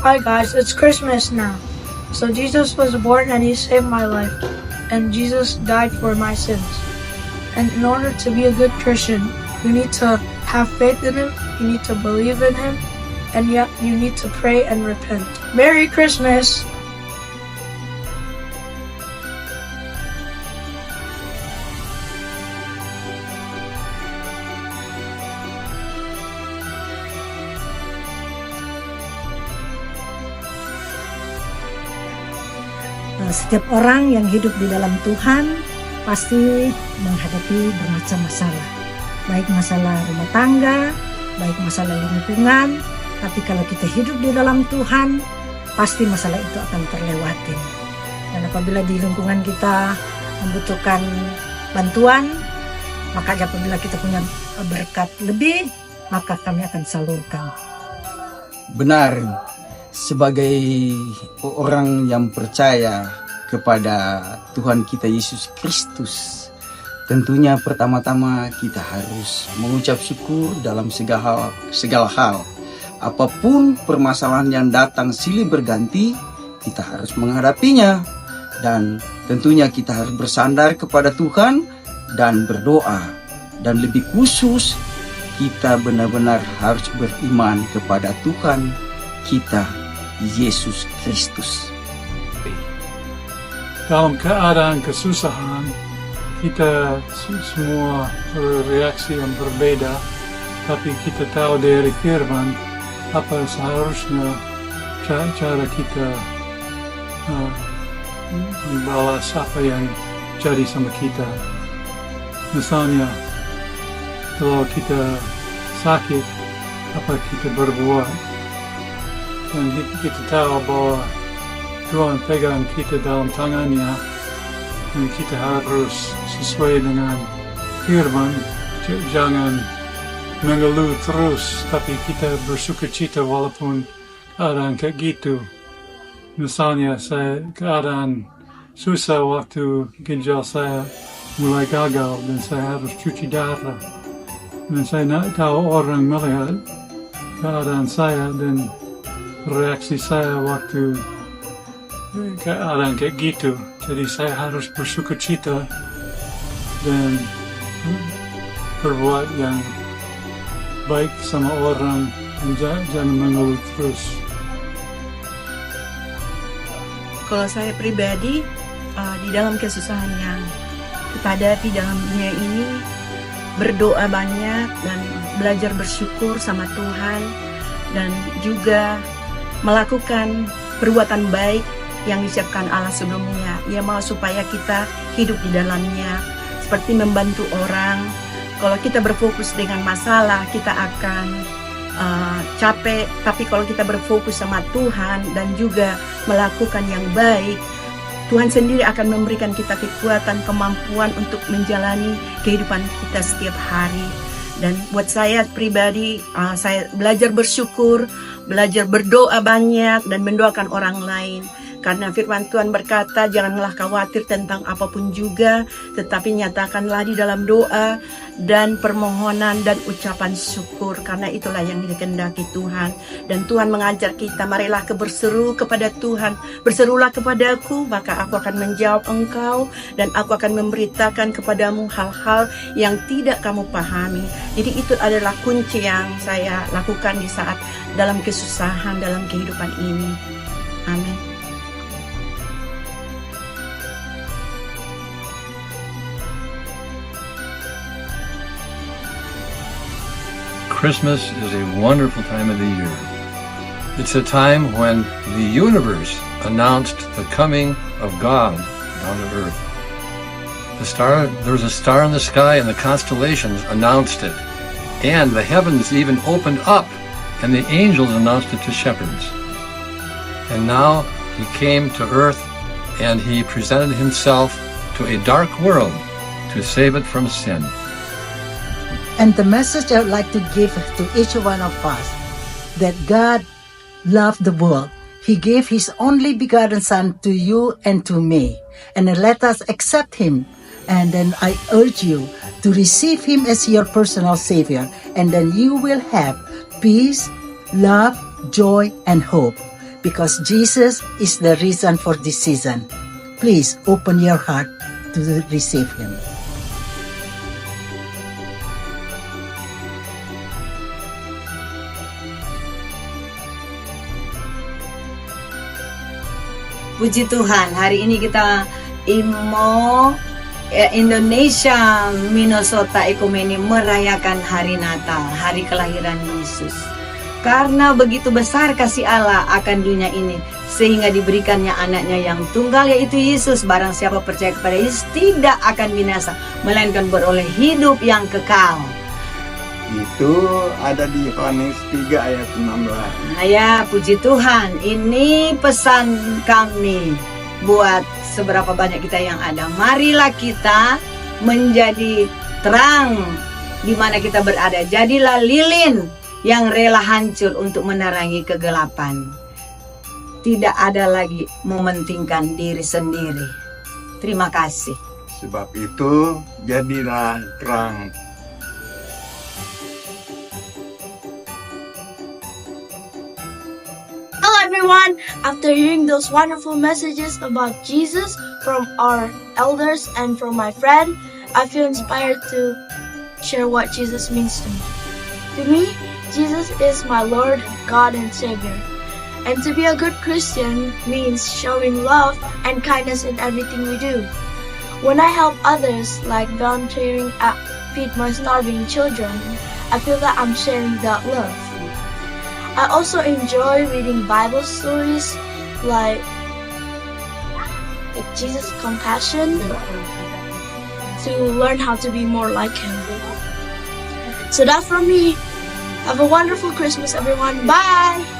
Hi guys, it's Christmas now. So Jesus was born and he saved my life. And Jesus died for my sins. And in order to be a good Christian, you need to have faith in him, you need to believe in him, and yet you need to pray and repent. Merry Christmas! Setiap orang yang hidup di dalam Tuhan pasti menghadapi bermacam masalah. Baik masalah rumah tangga, baik masalah lingkungan. Tapi kalau kita hidup di dalam Tuhan, pasti masalah itu akan terlewati. Dan apabila di lingkungan kita membutuhkan bantuan, maka apabila kita punya berkat lebih, maka kami akan salurkan. Benar, sebagai orang yang percaya kepada Tuhan kita Yesus Kristus, tentunya pertama-tama kita harus mengucap syukur dalam segala hal. Apapun permasalahan yang datang silih berganti, kita harus menghadapinya. Dan tentunya kita harus bersandar kepada Tuhan dan berdoa. Dan lebih khusus, kita benar-benar harus beriman kepada Tuhan kita Yesus Kristus. Dalam keadaan kesusahan, kita semua bereaksi yang berbeda, tapi kita tahu dari firman apa seharusnya cara kita membalas apa yang jadi sama kita. Misalnya, kalau kita sakit, apa kita berbuat? Dan kita tahu bahwa Tuhan pegang kita dalam tangannya, dan kita harus sesuai dengan firman, jangan mengeluh terus, tapi kita bersukacita walaupun keadaan kayak gitu. Misalnya saya keadaan susah waktu ginjal saya mulai gagal dan saya harus cuci darah. Dan saya nak tahu orang melihat keadaan saya dan reaksi saya waktu keadaan kayak gitu. Jadi saya harus bersukacita dan berbuat yang baik sama orang dan jangan mengeluh terus. Kalau saya pribadi di dalam kesusahan yang kita hadapi dalam dunia ini, berdoa banyak dan belajar bersyukur sama Tuhan dan juga melakukan perbuatan baik yang disiapkan Allah sebelumnya. Ia mau supaya kita hidup di dalamnya, seperti membantu orang. Kalau kita berfokus dengan masalah, kita akan capek. Tapi kalau kita berfokus sama Tuhan dan juga melakukan yang baik, Tuhan sendiri akan memberikan kita kekuatan, kemampuan untuk menjalani kehidupan kita setiap hari. Dan buat saya pribadi, saya belajar bersyukur, belajar berdoa banyak, dan mendoakan orang lain. Karena firman Tuhan berkata, janganlah khawatir tentang apapun juga, tetapi nyatakanlah di dalam doa dan permohonan dan ucapan syukur. Karena itulah yang dikehendaki Tuhan. Dan Tuhan mengajar kita, marilah berseru kepada Tuhan. Berserulah kepadaku, maka aku akan menjawab engkau, dan aku akan memberitakan kepadamu hal-hal yang tidak kamu pahami. Jadi itu adalah kunci yang saya lakukan di saat dalam kesusahan dalam kehidupan ini. Amin. Christmas is a wonderful time of the year. It's a time when the universe announced the coming of God down to earth. There was a star in the sky and the constellations announced it. And the heavens even opened up and the angels announced it to shepherds. And now he came to earth and he presented himself to a dark world to save it from sin. And the message I would like to give to each one of us, that God loved the world. He gave His only begotten Son to you and to me. And then let us accept Him. And then I urge you to receive Him as your personal Savior. And then you will have peace, love, joy, and hope. because Jesus is the reason for this season. Please open your heart to receive Him. Puji Tuhan, hari ini kita IMO Indonesia Minnesota Ekumene merayakan hari Natal, hari kelahiran Yesus. Karena begitu besar kasih Allah akan dunia ini, sehingga diberikannya anaknya yang tunggal, yaitu Yesus. Barang siapa percaya kepada Yesus tidak akan binasa, melainkan beroleh hidup yang kekal. Itu ada di Yohanes 3 ayat 16. Ya, puji Tuhan. Ini pesan kami buat seberapa banyak kita yang ada. Marilah kita menjadi terang di mana kita berada. Jadilah lilin yang rela hancur untuk menerangi kegelapan. Tidak ada lagi mementingkan diri sendiri. Terima kasih. Sebab itu jadilah terang. Hello everyone! After hearing those wonderful messages about Jesus from our elders and from my friend, I feel inspired to share what Jesus means to me. To me, Jesus is my Lord, God, and Savior. And to be a good Christian means showing love and kindness in everything we do. When I help others, like volunteering at Feed My Starving Children, I feel that I'm sharing that love. I also enjoy reading Bible stories like Jesus' compassion to learn how to be more like Him. So that's from me. Have a wonderful Christmas, everyone. Bye!